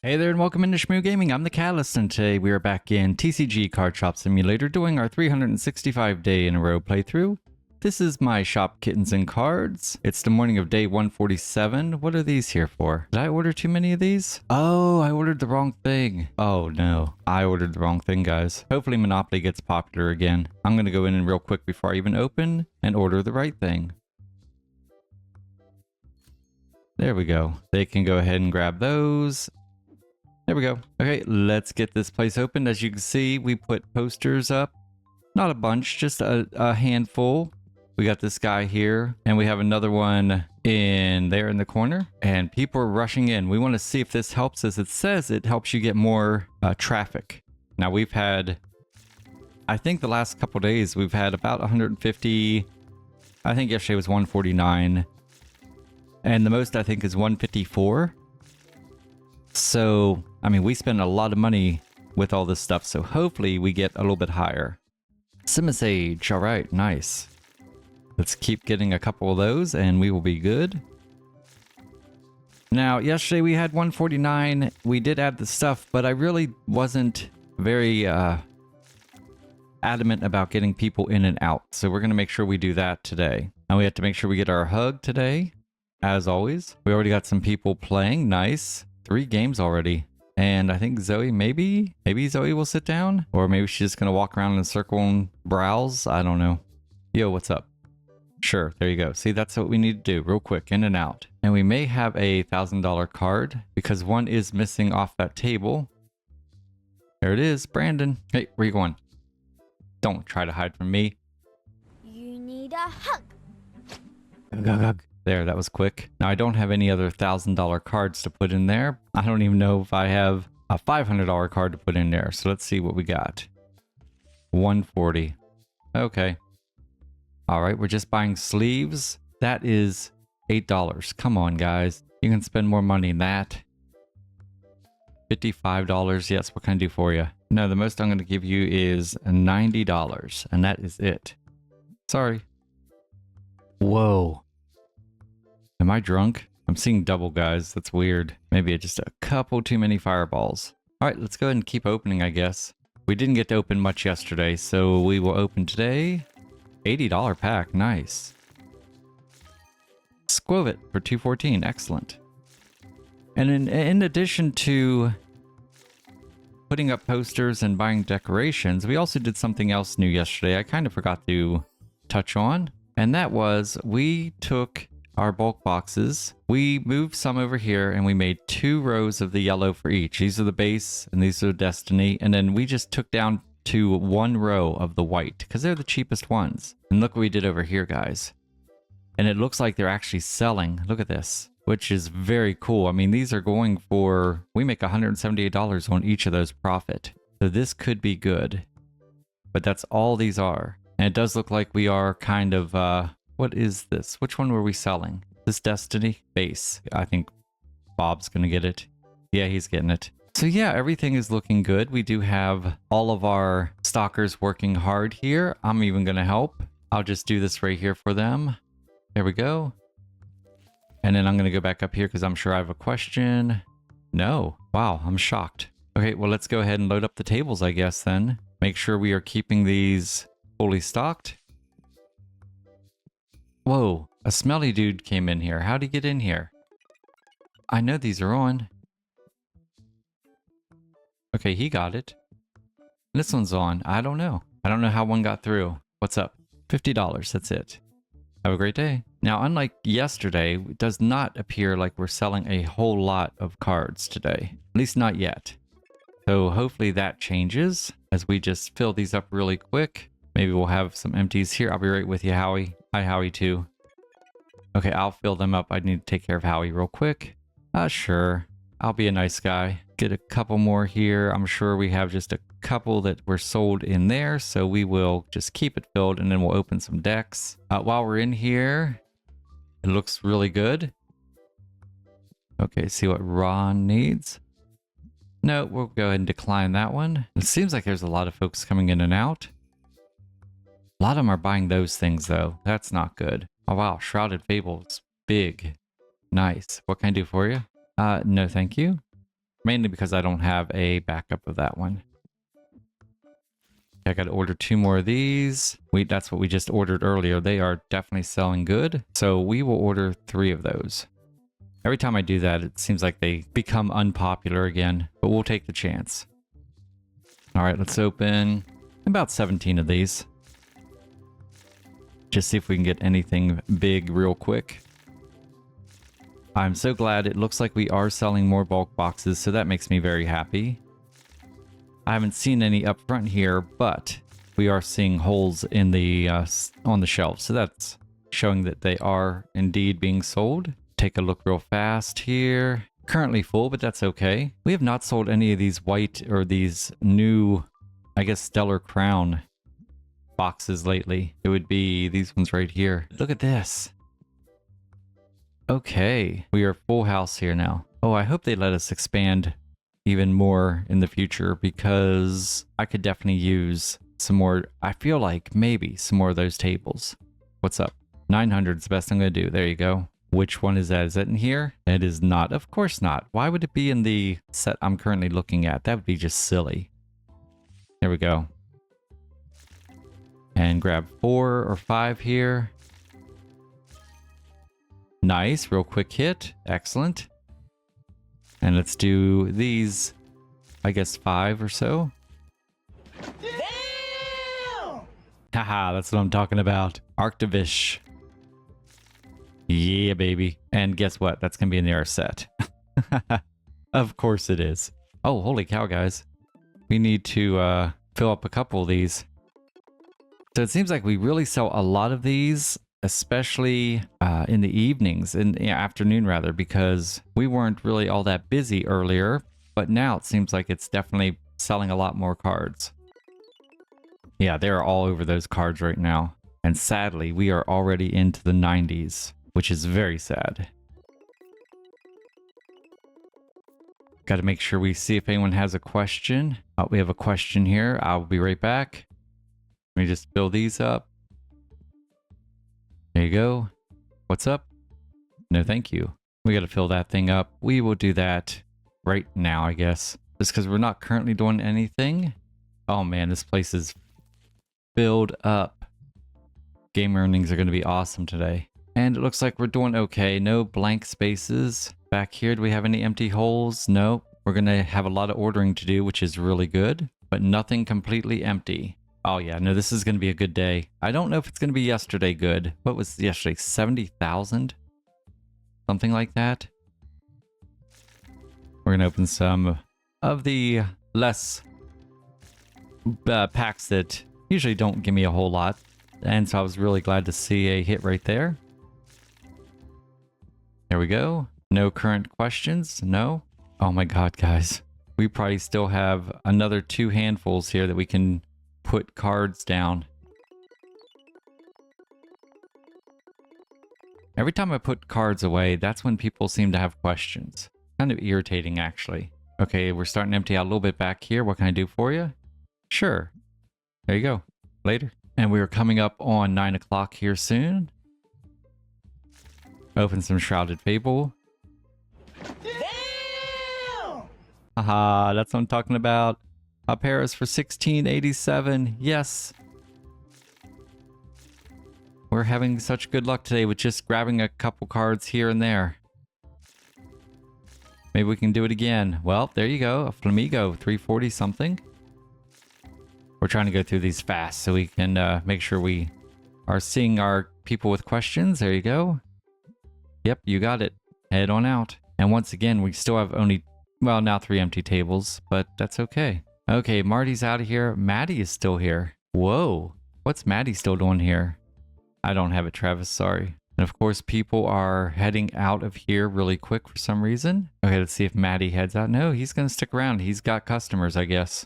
Hey there and welcome into Shmoo Gaming. I'm the Catalyst and today we are back in TCG Card Shop Simulator doing our 365 day in a row playthrough. This is my shop kittens and cards. It's the morning of day 147. What are these here for? Did I order too many of these? Oh, I ordered the wrong thing. Oh no, I ordered the wrong thing, guys. Hopefully Monopoly gets popular again. I'm gonna go in real quick before I even open and order the right thing. There we go. They can go ahead and grab those. There we go. Okay, let's get this place opened. As you can see, we put posters up. Not a bunch, just a handful. We got this guy here, and we have another one in there in the corner. And people are rushing in. We want to see if this helps us. It says it helps you get more traffic. Now, we've had, I think the last couple days, we've had about 150. I think yesterday was 149. And the most, I think, is 154. So, I mean, we spend a lot of money with all this stuff, so hopefully we get a little bit higher. Simisage, all right, nice. Let's keep getting a couple of those and we will be good. Now, yesterday we had 149. We did add the stuff, but I really wasn't very adamant about getting people in and out. So we're going to make sure we do that today. And we have to make sure we get our hug today, as always. We already got some people playing, nice. 3 games already. And I think Zoe, maybe Zoe will sit down. Or maybe she's just going to walk around in a circle and browse. I don't know. Yo, what's up? Sure, there you go. See, that's what we need to do. Real quick, in and out. And we may have a $1,000 card because one is missing off that table. There it is, Brandon. Hey, where you going? Don't try to hide from me. You need a hug. Hug. There, that was quick. Now, I don't have any other $1,000 cards to put in there. I don't even know if I have a $500 card to put in there. So let's see what we got. 140. Okay. All right, we're just buying sleeves. That is $8. Come on, guys. You can spend more money than that. $55. Yes, what can I do for you? No, the most I'm going to give you is $90. And that is it. Sorry. Whoa. Am I drunk? I'm seeing double, guys. That's weird. Maybe just a couple too many fireballs. All right, let's go ahead and keep opening, I guess. We didn't get to open much yesterday, so we will open today. $80 pack. Nice. Squovit for $214. Excellent. And in addition to putting up posters and buying decorations, we also did something else new yesterday I kind of forgot to touch on. And that was we took our bulk boxes. We moved some over here and we made 2 rows of the yellow for each. These are the base and these are Destiny. And then we just took down to 1 row of the white because they're the cheapest ones. And look what we did over here, guys. And it looks like they're actually selling. Look at this, which is very cool. I mean, these are going for, we make $178 on each of those profit. So this could be good, but that's all these are. And it does look like we are kind of, what is this? Which one were we selling? This Destiny base. I think Bob's gonna get it. Yeah, he's getting it. So yeah, everything is looking good. We do have all of our stalkers working hard here. I'm even gonna help. I'll just do this right here for them. There we go. And then I'm gonna go back up here because I'm sure I have a question. No. Wow, I'm shocked. Okay, well, let's go ahead and load up the tables, I guess, then. Make sure we are keeping these fully stocked. Whoa, a smelly dude came in here. How'd he get in here? I know these are on. Okay, he got it. This one's on. I don't know. I don't know how one got through. What's up? $50. That's it. Have a great day. Now, unlike yesterday, it does not appear like we're selling a whole lot of cards today. At least not yet. So hopefully that changes as we just fill these up really quick. Maybe we'll have some empties here. I'll be right with you, Howie. Hi, Howie, too. Okay, I'll fill them up. I need to take care of Howie real quick. Sure. I'll be a nice guy. Get a couple more here. I'm sure we have just a couple that were sold in there, so we will just keep it filled and then we'll open some decks. While we're in here, it looks really good. Okay, see what Ron needs. No, we'll go ahead and decline that one. It seems like there's a lot of folks coming in and out. A lot of them are buying those things, though. That's not good. Oh, wow. Shrouded Fables. Big. Nice. What can I do for you? No, thank you. Mainly because I don't have a backup of that one. I got to order 2 more of these. That's what we just ordered earlier. They are definitely selling good. So we will order 3 of those. Every time I do that, it seems like they become unpopular again, but we'll take the chance. All right, let's open about 17 of these. Just see if we can get anything big real quick. I'm so glad it looks like we are selling more bulk boxes, so that makes me very happy. I haven't seen any up front here, but we are seeing holes in the on the shelves, so that's showing that they are indeed being sold. Take a look real fast here. Currently full, but that's okay. We have not sold any of these white or these new, I guess, Stellar Crown boxes lately. It would be these ones right here. Look at this. Okay, we are full house here now. Oh, I hope they let us expand even more in the future because I could definitely use some more. I feel like maybe some more of those tables. What's up? 900 is the best I'm going to do. There you go. Which one is that? Is that in here? It is not. Of course not. Why would it be in the set I'm currently looking at? That would be just silly. There we go. And grab 4 or 5 here. Nice. Real quick hit. Excellent. And let's do these, I guess 5 or so. Damn! Haha, that's what I'm talking about. Arctivish. Yeah, baby. And guess what? That's going to be in our set. Of course it is. Oh, holy cow, guys. We need to fill up a couple of these. So it seems like we really sell a lot of these, especially in the evenings, in the afternoon rather, because we weren't really all that busy earlier, but now it seems like it's definitely selling a lot more cards. Yeah, they're all over those cards right now. And sadly, we are already into the 90s, which is very sad. Got to make sure we see if anyone has a question. Oh, we have a question here. I'll be right back. Let me just fill these up. There you go. What's up? No, thank you. We got to fill that thing up. We will do that right now, I guess. Just because we're not currently doing anything. Oh man, this place is filled up. Game earnings are going to be awesome today. And it looks like we're doing okay. No blank spaces. Back here, do we have any empty holes? No. We're going to have a lot of ordering to do, which is really good. But nothing completely empty. Oh yeah, no, this is going to be a good day. I don't know if it's going to be yesterday good. What was yesterday? 70,000? Something like that. We're going to open some of the less packs that usually don't give me a whole lot. And so I was really glad to see a hit right there. There we go. No current questions? No? Oh my god, guys. We probably still have another 2 handfuls here that we can put cards down. Every time I put cards away, that's when people seem to have questions. Kind of irritating, actually. Okay, we're starting to empty out a little bit back here. What can I do for you? Sure. There you go. Later. And we are coming up on 9 o'clock here soon. Open some Shrouded Fable. Damn! Haha, that's what I'm talking about. Paris for 1687. Yes. We're having such good luck today with just grabbing a couple cards here and there. Maybe we can do it again. Well, there you go. A Flamigo, 340 something. We're trying to go through these fast so we can make sure we are seeing our people with questions. There you go. Yep, you got it. Head on out. And once again, we still have only, well, now 3 empty tables, but that's okay. Okay, Marty's out of here. Maddie is still here. Whoa. What's Maddie still doing here? I don't have it, Travis. Sorry. And of course, people are heading out of here really quick for some reason. Okay, let's see if Maddie heads out. No, he's going to stick around. He's got customers, I guess.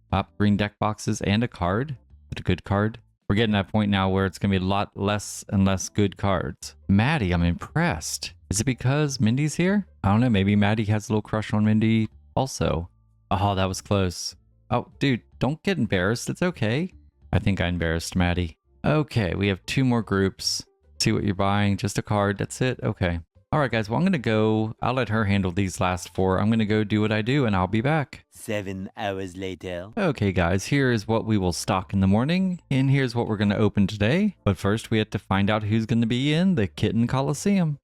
Pop green deck boxes and a card. But a good card. We're getting to that point now where it's going to be a lot less and less good cards. Maddie, I'm impressed. Is it because Mindy's here? I don't know. Maybe Maddie has a little crush on Mindy also. Oh, that was close. Oh, dude, don't get embarrassed. It's okay. I think I embarrassed Maddie. Okay, we have 2 more groups. See what you're buying. Just a card. That's it. Okay. All right, guys. Well, I'm going to go. I'll let her handle these last 4. I'm going to go do what I do, and I'll be back. 7 hours later. Okay, guys. Here is what we will stock in the morning, and here's what we're going to open today. But first, we have to find out who's going to be in the Kitten Coliseum.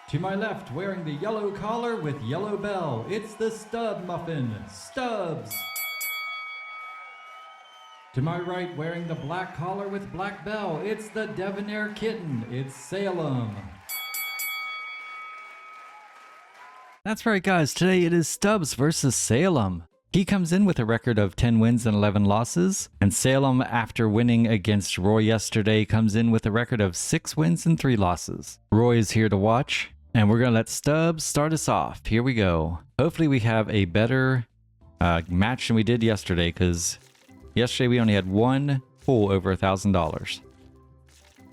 To my left, wearing the yellow collar with yellow bell, it's the Stub Muffin, Stubbs. To my right, wearing the black collar with black bell, it's the Debonair Kitten, it's Salem. That's right, guys, today it is Stubbs versus Salem. He comes in with a record of 10 wins and 11 losses, and Salem, after winning against Roy yesterday, comes in with a record of 6 wins and 3 losses. Roy is here to watch, and we're going to let Stubbs start us off. Here we go. Hopefully we have a better match than we did yesterday, because yesterday we only had 1 pull over $1,000.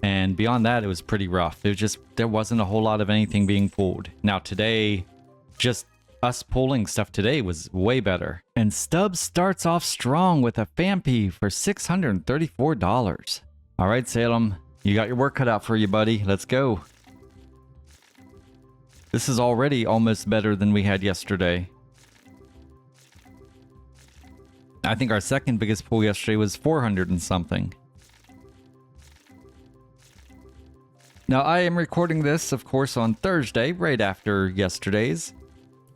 And beyond that, it was pretty rough. It was just, there wasn't a whole lot of anything being pulled. Now today, just us pulling stuff today was way better. And Stubbs starts off strong with a Fampi for $634. All right, Salem, you got your work cut out for you, buddy. Let's go. This is already almost better than we had yesterday. I think our second biggest pull yesterday was 400 and something. Now, I am recording this, of course, on Thursday, right after yesterday's.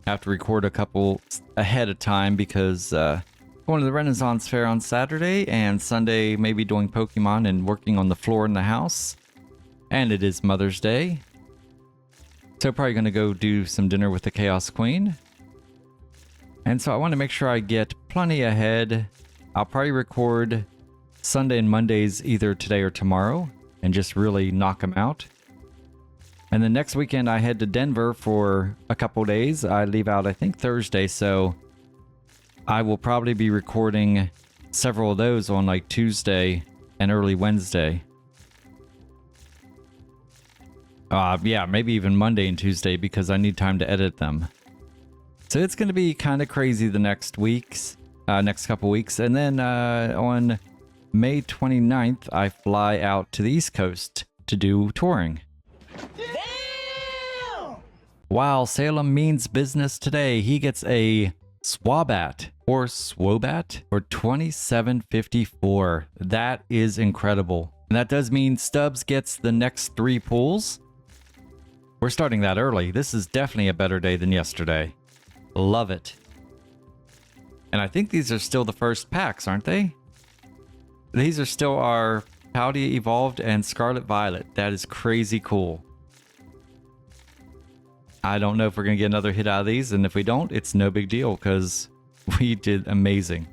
I have to record a couple ahead of time because going to the Renaissance Fair on Saturday, and Sunday maybe doing Pokemon and working on the floor in the house. And it is Mother's Day. So probably going to go do some dinner with the Chaos Queen. And so I want to make sure I get plenty ahead. I'll probably record Sunday and Mondays either today or tomorrow and just really knock them out. And then next weekend I head to Denver for a couple days. I leave out, I think, Thursday, so I will probably be recording several of those on like Tuesday and early Wednesday. Yeah, maybe even Monday and Tuesday because I need time to edit them. So it's going to be kind of crazy the next couple weeks. And then on May 29th, I fly out to the East Coast to do touring. Damn! While Salem means business today, he gets a Swabat or Swobat for $27.54. That is incredible. And that does mean Stubbs gets the next 3 pulls. We're starting that early. This is definitely a better day than yesterday. Love it. And I think these are still the first packs, aren't they? These are still our Pouty Evolved and Scarlet Violet. That is crazy cool. I don't know if we're going to get another hit out of these, and if we don't, it's no big deal because we did amazing.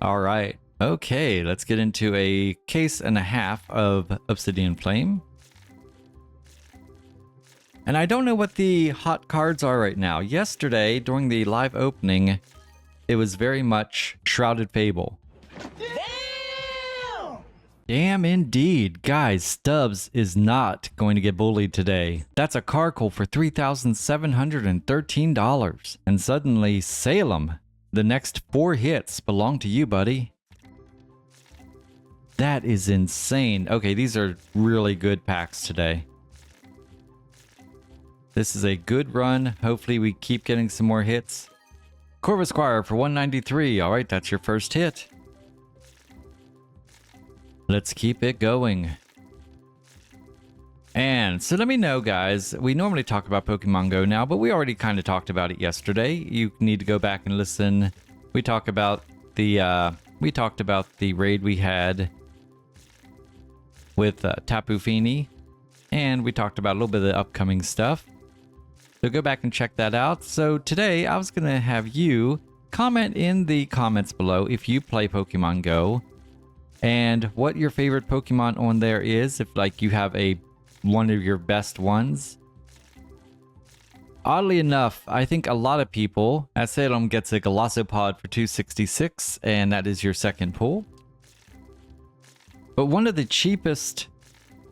All right. Okay, let's get into a case and a half of Obsidian Flame. And I don't know what the hot cards are right now. Yesterday, during the live opening, it was very much Shrouded Fable. Damn! Damn indeed. Guys, Stubbs is not going to get bullied today. That's a Carkle for $3,713. And suddenly, Salem, the next 4 hits belong to you, buddy. That is insane. Okay, these are really good packs today. This is a good run. Hopefully we keep getting some more hits. Corvus Squire for $193. All right, that's your first hit. Let's keep it going. And so let me know, guys. We normally talk about Pokemon Go now, but we already kind of talked about it yesterday. You need to go back and listen. We talked about the raid we had with Tapu Fini, and we talked about a little bit of the upcoming stuff. So go back and check that out. So today I was going to have you comment in the comments below if you play Pokemon Go and what your favorite Pokemon on there is, if like you have one of your best ones. Oddly enough, I think a lot of people at Salem gets a Galossopod for $266, and that is your second pull. But one of the cheapest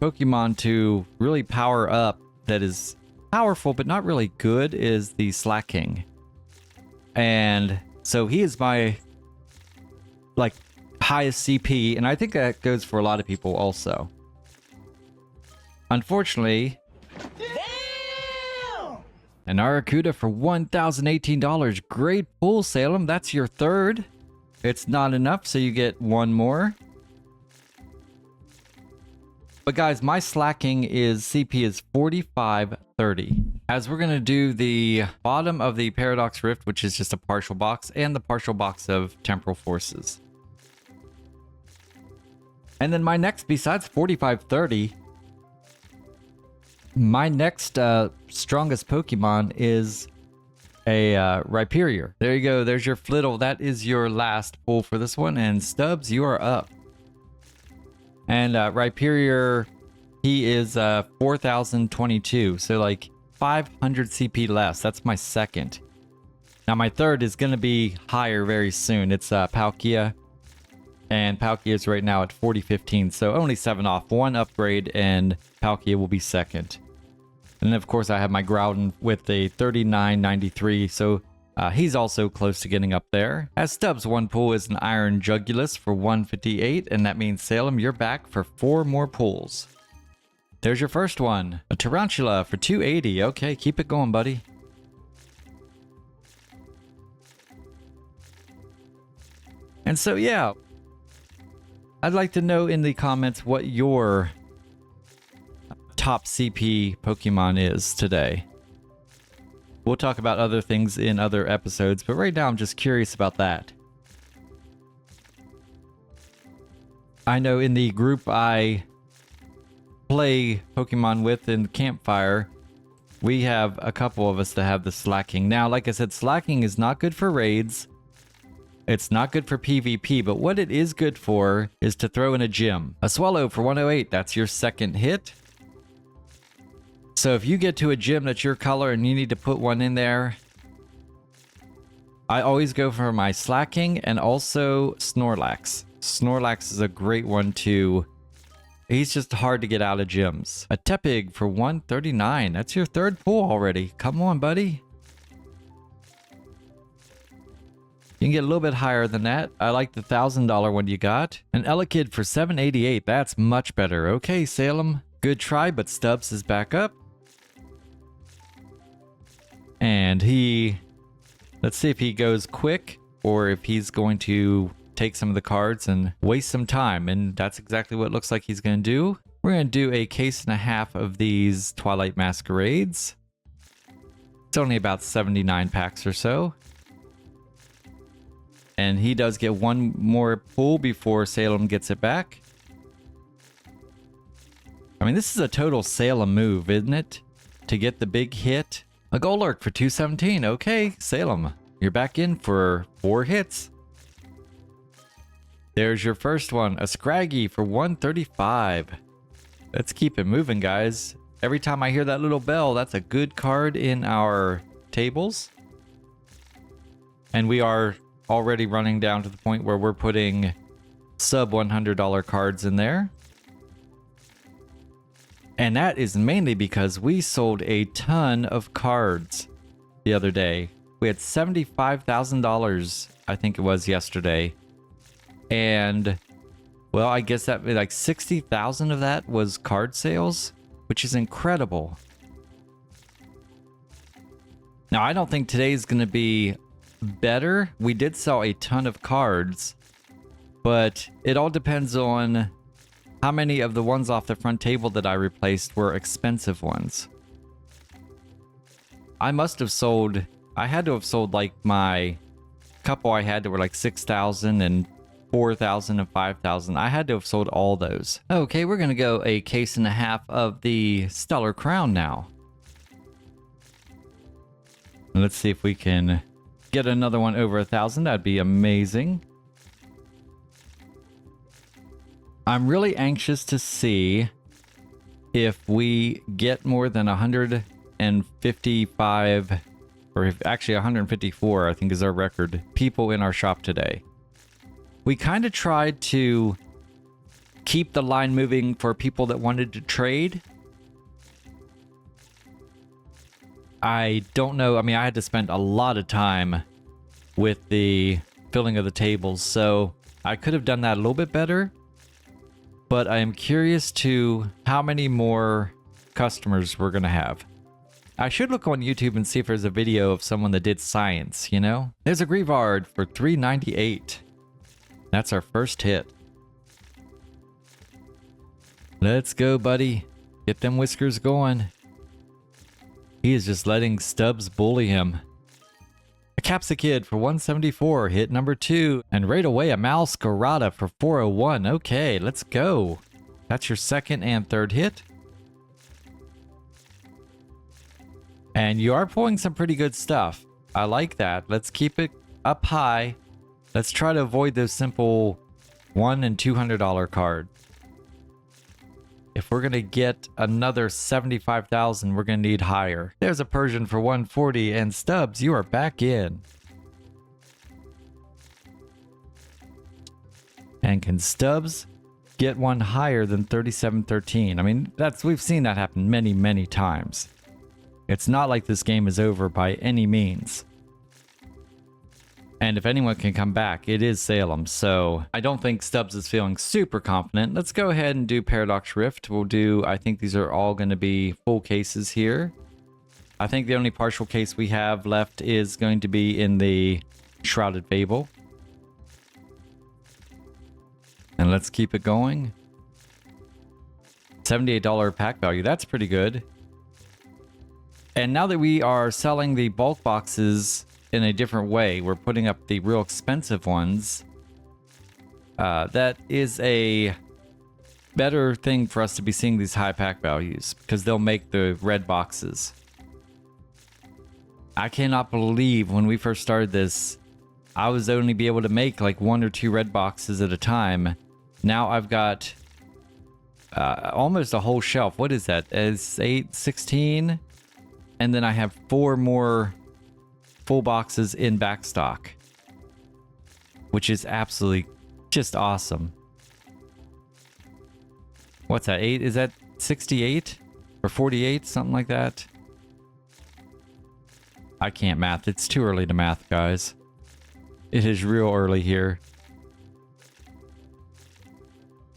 Pokemon to really power up that is powerful but not really good is the Slaking. And so he is my highest CP, and I think that goes for a lot of people also. Unfortunately, an Aracuda for $1,018. Great pull, Salem. That's your third. It's not enough, so you get one more. But guys, my slacking CP is 4530. As we're going to do the bottom of the Paradox Rift, which is just a partial box, and the partial box of Temporal Forces. And then my next, besides 4530, my next strongest Pokemon is a Rhyperior. There you go. There's your Flittle. That is your last pull for this one. And Stubbs, you are up. And Rhyperior, he is 4022. So like 500 CP less. That's my second. Now my third is going to be higher very soon. It's Palkia. And Palkia is right now at 4015. So only 7 off. One upgrade and Palkia will be second. And then of course I have my Groudon with a 3993. So he's also close to getting up there. As Stubbs, one pull is an Iron Jugulus for 158, and that means Salem, you're back for 4 more pulls. There's your first one, a Tarantula for 280. Okay, keep it going, buddy. And so yeah, I'd like to know in the comments what your top CP Pokemon is today. We'll talk about other things in other episodes, but right now I'm just curious about that. I know in the group I play Pokemon with in Campfire, we have a couple of us that have the slacking. Now, like I said, slacking is not good for raids. It's not good for PvP, but what it is good for is to throw in a gym. A Swallow for 108, that's your second hit. So if you get to a gym that's your color and you need to put one in there, I always go for my slacking and also Snorlax. Snorlax is a great one too. He's just hard to get out of gyms. A Tepig for 139. That's your third pull already. Come on, buddy. You can get a little bit higher than that. I like the $1,000 one you got. An Elekid for 788. That's much better. Okay, Salem. Good try, but Stubbs is back up. And let's see if he goes quick or if he's going to take some of the cards and waste some time. And that's exactly what it looks like he's going to do. We're going to do a case and a half of these Twilight Masquerades. It's only about 79 packs or so. And he does get one more pull before Salem gets it back. I mean, this is a total Salem move, isn't it? To get the big hit. A Golurk for 217. Okay, Salem, you're back in for 4 hits. There's your first one. A Scraggy for 135. Let's keep it moving, guys. Every time I hear that little bell, that's a good card in our tables. And we are already running down to the point where we're putting sub $100 cards in there. And that is mainly because we sold a ton of cards the other day. We had $75,000, I think it was yesterday. And, well, I guess that like 60,000 of that was card sales, which is incredible. Now, I don't think today's going to be better. We did sell a ton of cards, but it all depends on how many of the ones off the front table that I replaced were expensive ones. I must have sold, I had to have sold like my couple I had that were like 6,000 and 4,000 and 5,000. I had to have sold all those. Okay, we're going to go a case and a half of the Stellar Crown now. Let's see if we can get another one over 1,000. That'd be amazing. I'm really anxious to see if we get more than 155, or if actually 154, I think is our record, people in our shop today. We kind of tried to keep the line moving for people that wanted to trade. I don't know. I mean, I had to spend a lot of time with the filling of the tables, so I could have done that a little bit better. But I am curious to how many more customers we're gonna have. I should look on YouTube and see if there's a video of someone that did science, you know? There's a Grievard for $3.98. That's our first hit. Let's go, buddy. Get them whiskers going. He is just letting Stubbs bully him. A Capsicid for $174, hit number 2. And right away, a Malscarada for $401. Okay, let's go. That's your second and third hit. And you are pulling some pretty good stuff. I like that. Let's keep it up high. Let's try to avoid those simple $100 and $200 cards. If we're going to get another 75,000, we're going to need higher. There's a Persian for 140, and Stubbs, you are back in. And can Stubbs get one higher than 3713? I mean, we've seen that happen many, many times. It's not like this game is over by any means. And if anyone can come back, it is Salem. So I don't think Stubbs is feeling super confident. Let's go ahead and do Paradox Rift. We'll do, I think these are all going to be full cases here. I think the only partial case we have left is going to be in the Shrouded Fable. And let's keep it going. $78 pack value. That's pretty good. And now that we are selling the bulk boxes in a different way, we're putting up the real expensive ones. That is a better thing for us to be seeing these high pack values because they'll make the red boxes. I cannot believe when we first started this, I was only be able to make like 1 or 2 red boxes at a time. Now I've got almost a whole shelf. What is that? It's 8, 16. And then I have 4 more full boxes in backstock, which is absolutely just awesome. What's that? 8? Is that 68 or 48? Something like that. I can't math. It's too early to math, guys. It is real early here.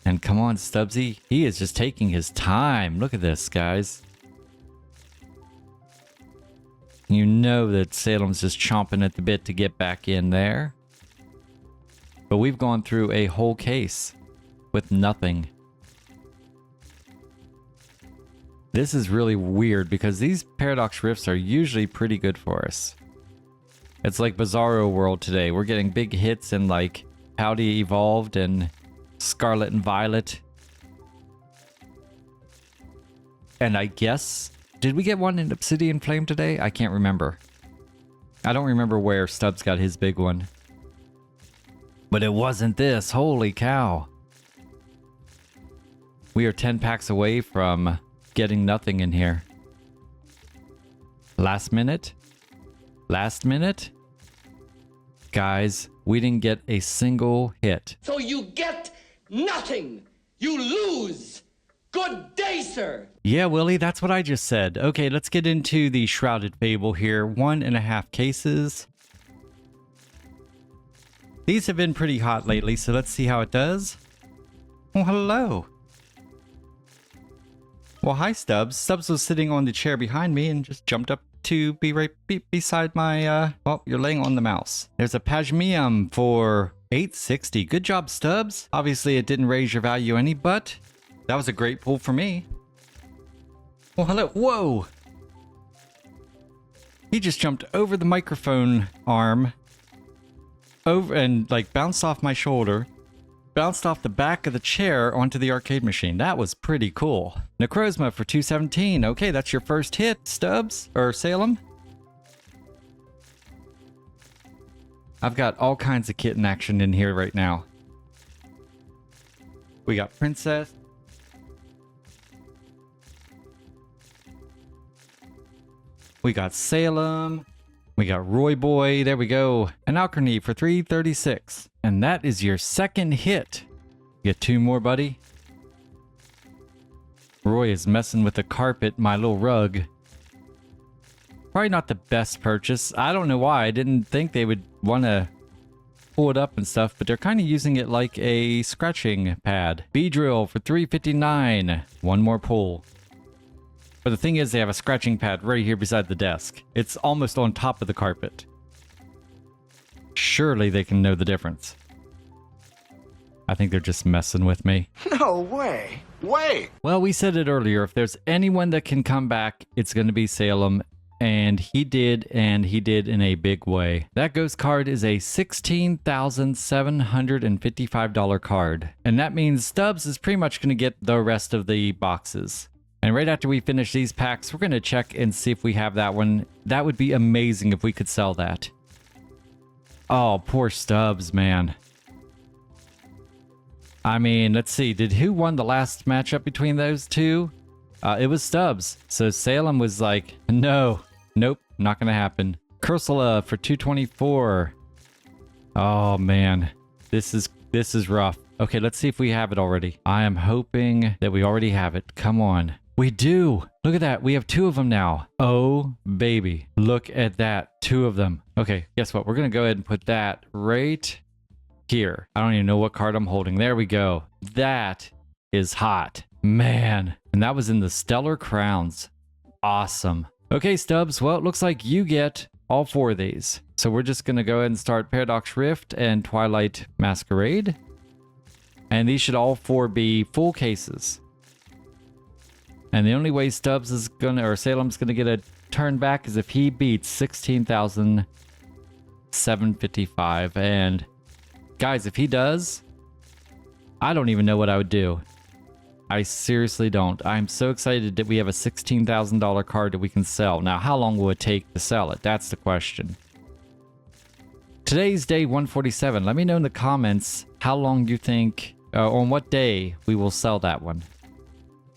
And come on, Stubbsy. He is just taking his time. Look at this, guys. You know that Salem's just chomping at the bit to get back in there. But we've gone through a whole case with nothing. This is really weird because these Paradox Rifts are usually pretty good for us. It's like Bizarro World today. We're getting big hits in like Howdy Evolved and Scarlet and Violet. And I guess... did we get one in Obsidian Flame today? I can't remember. I don't remember where Stubbs got his big one. But it wasn't this. Holy cow. We are 10 packs away from getting nothing in here. Last minute? Last minute? Guys, we didn't get a single hit. So you get nothing. You lose. Good day, sir. Yeah, Willie, that's what I just said. Okay, let's get into the Shrouded Fable here. 1.5 cases. These have been pretty hot lately, so let's see how it does. Oh, hello. Well, hi, Stubbs. Stubbs was sitting on the chair behind me and just jumped up to be right beside my, well, you're laying on the mouse. There's a Pagmium for $860. Good job, Stubbs. Obviously, it didn't raise your value any, but that was a great pull for me. Well, hello. Whoa. He just jumped over the microphone arm over and like bounced off my shoulder, bounced off the back of the chair onto the arcade machine. That was pretty cool. Necrozma for $217. Okay, that's your first hit, Stubbs or Salem. I've got all kinds of kitten action in here right now. We got Princess. We got Salem. We got Roy Boy. There we go. An Alchemy for $336. And that is your second hit. Get 2 more, buddy. Roy is messing with the carpet, my little rug. Probably not the best purchase. I don't know why. I didn't think they would want to pull it up and stuff, but they're kind of using it like a scratching pad. Beedrill for $359. One more pull. But the thing is, they have a scratching pad right here beside the desk. It's almost on top of the carpet. Surely they can know the difference. I think they're just messing with me. No way. Wait. Well, we said it earlier. If there's anyone that can come back, it's going to be Salem. And he did in a big way. That ghost card is a $16,755 card. And that means Stubbs is pretty much going to get the rest of the boxes. And right after we finish these packs, we're going to check and see if we have that one. That would be amazing if we could sell that. Oh, poor Stubbs, man. I mean, let's see. Who won the last matchup between those two? It was Stubbs. So Salem was like, no. Nope, not gonna happen. Ursula for 224. Oh man, this is rough. Okay, let's see if we have it already. I am hoping that we already have it. Come on. We do. Look at that. We have 2 of them now. Oh baby, look at that. 2 of them. Okay, guess what? We're gonna go ahead and put that right here. I don't even know what card I'm holding. There we go. That is hot, man. And that was in the Stellar Crowns. Awesome. Okay, Stubbs, well, it looks like you get all 4 of these. So we're just going to go ahead and start Paradox Rift and Twilight Masquerade. And these should all 4 be full cases. And the only way Stubbs is going to, or Salem's going to get a turn back is if he beats 16,755. And guys, if he does, I don't even know what I would do. I seriously don't. I'm so excited that we have a $16,000 card that we can sell. Now, how long will it take to sell it? That's the question. Today's day 147. Let me know in the comments how long you think, on what day we will sell that one.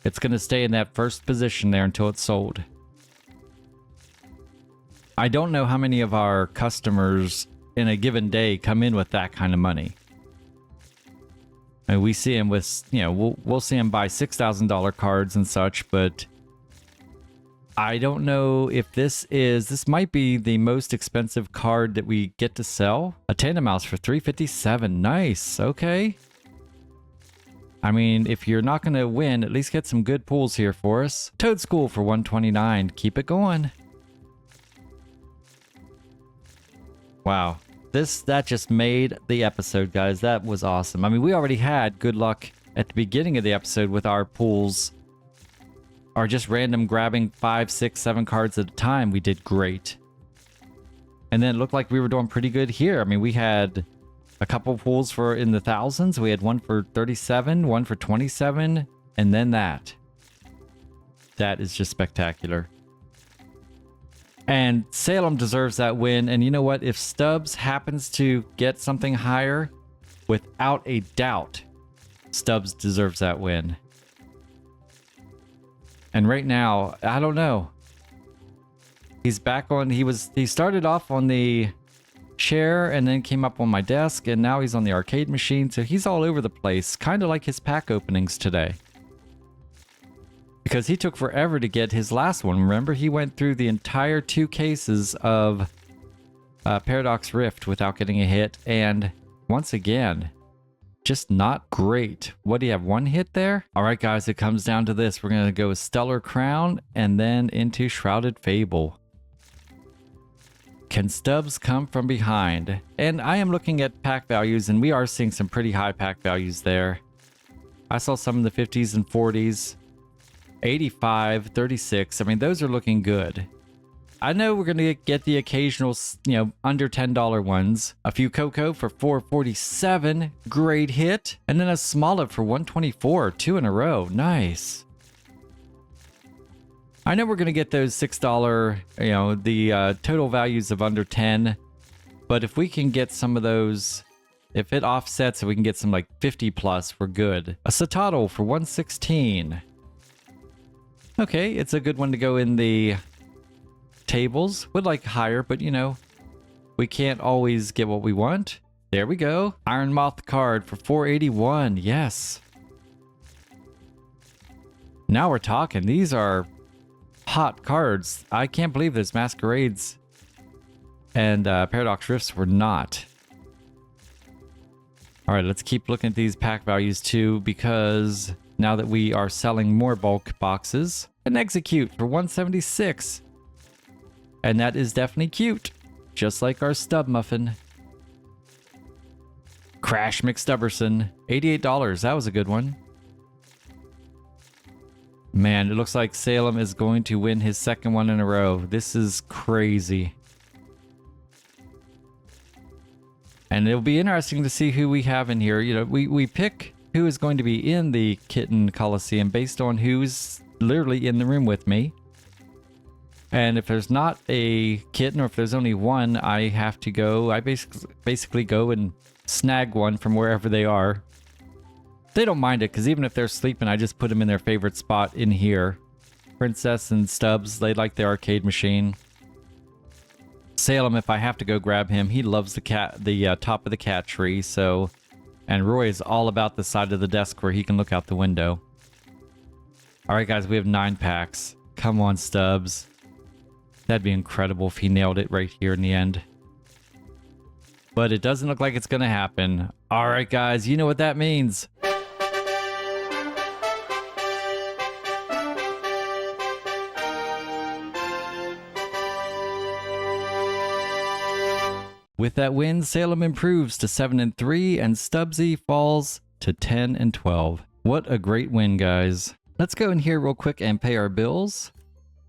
It's going to stay in that first position there until it's sold. I don't know how many of our customers in a given day come in with that kind of money. And we see him with, you know, we'll see him buy $6,000 cards and such, but I don't know if this might be the most expensive card that we get to sell. A Tandem Mouse for $357. Nice. Okay. I mean, if you're not going to win, at least get some good pulls here for us. Toad School for $129. Keep it going. Wow. That just made the episode, guys. That was awesome. I mean, we already had good luck at the beginning of the episode with our pulls. Or just random grabbing 5, 6, 7 cards at a time. We did great. And then it looked like we were doing pretty good here. I mean, we had a couple pulls for in the thousands. We had one for 37, one for 27, and then that. That is just spectacular. And Salem deserves that win. And you know what? If Stubbs happens to get something higher, without a doubt, Stubbs deserves that win. And right now, I don't know. He's back on, he started off on the chair and then came up on my desk, and now he's on the arcade machine. So he's all over the place, kind of like his pack openings today. Because he took forever to get his last one. Remember, he went through the entire 2 cases of Paradox Rift without getting a hit. And once again, just not great. What do you have, 1 hit there? All right, guys, it comes down to this. We're going to go with Stellar Crown and then into Shrouded Fable. Can Stubbs come from behind? And I am looking at pack values, and we are seeing some pretty high pack values there. I saw some in the 50s and 40s. 85, 36. I mean, those are looking good. I know we're going to get the occasional, you know, under $10 ones. A few Coco for $447. Great hit. And then a Smollet for $124. 2 in a row. Nice. I know we're going to get those $6, you know, the total values of under 10. But if we can get some of those, if it offsets, if we can get some like 50 plus, we're good. A Satotl for $116. Okay, it's a good one to go in the tables. Would like higher, but you know, we can't always get what we want. There we go. Iron Moth card for $481. Yes. Now we're talking. These are hot cards. I can't believe there's Masquerades and Paradox Rifts were not. All right, let's keep looking at these pack values too, because now that we are selling more bulk boxes. An execute for 176. And that is definitely cute. Just like our stub muffin. Crash McStubberson, $88. That was a good one. Man, it looks like Salem is going to win his second one in a row. This is crazy. And it'll be interesting to see who we have in here. You know, we pick who is going to be in the Kitten Coliseum based on who's literally in the room with me. And if there's not a kitten, or if there's only one, I have to go. I basically go and snag one from wherever they are. They don't mind it, because even if they're sleeping, I just put them in their favorite spot in here. Princess and Stubbs, they like the arcade machine. Salem, if I have to go grab him, he loves the top of the cat tree. So, and Roy is all about the side of the desk where he can look out the window. All right, guys, we have 9 packs. Come on, Stubbs. That'd be incredible if he nailed it right here in the end. But it doesn't look like it's going to happen. All right, guys, you know what that means. With that win, Salem improves to 7-3 and Stubbsy falls to 10-12. What a great win, guys. Let's go in here real quick and pay our bills.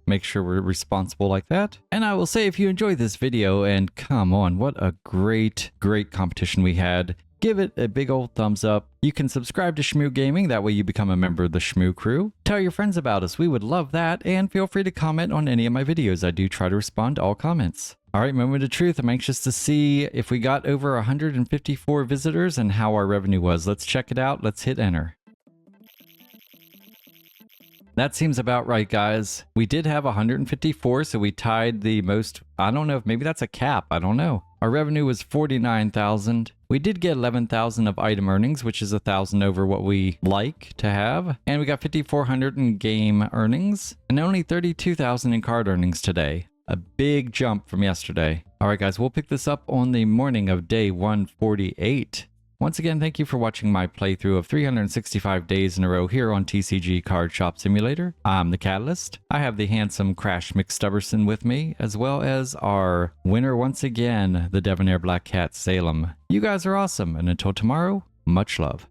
Make sure we're responsible like that. And I will say, if you enjoyed this video, and come on, what a great competition we had, give it a big old thumbs up. You can subscribe to Shmoo Gaming, that way you become a member of the Shmoo crew. Tell your friends about us, we would love that, and feel free to comment on any of my videos. I do try to respond to all comments. Alright, moment of truth, I'm anxious to see if we got over 154 visitors and how our revenue was. Let's check it out, let's hit enter. That seems about right, guys. We did have 154, so we tied the most. I don't know if maybe that's a cap. I don't know. Our revenue was 49,000. We did get 11,000 of item earnings, which is 1,000 over what we like to have. And we got 5,400 in game earnings and only 32,000 in card earnings today. A big jump from yesterday. All right, guys, we'll pick this up on the morning of day 148. Once again, thank you for watching my playthrough of 365 days in a row here on TCG Card Shop Simulator. I'm the Catalyst. I have the handsome Crash McStubberson with me, as well as our winner once again, the Debonair Black Cat Salem. You guys are awesome, and until tomorrow, much love.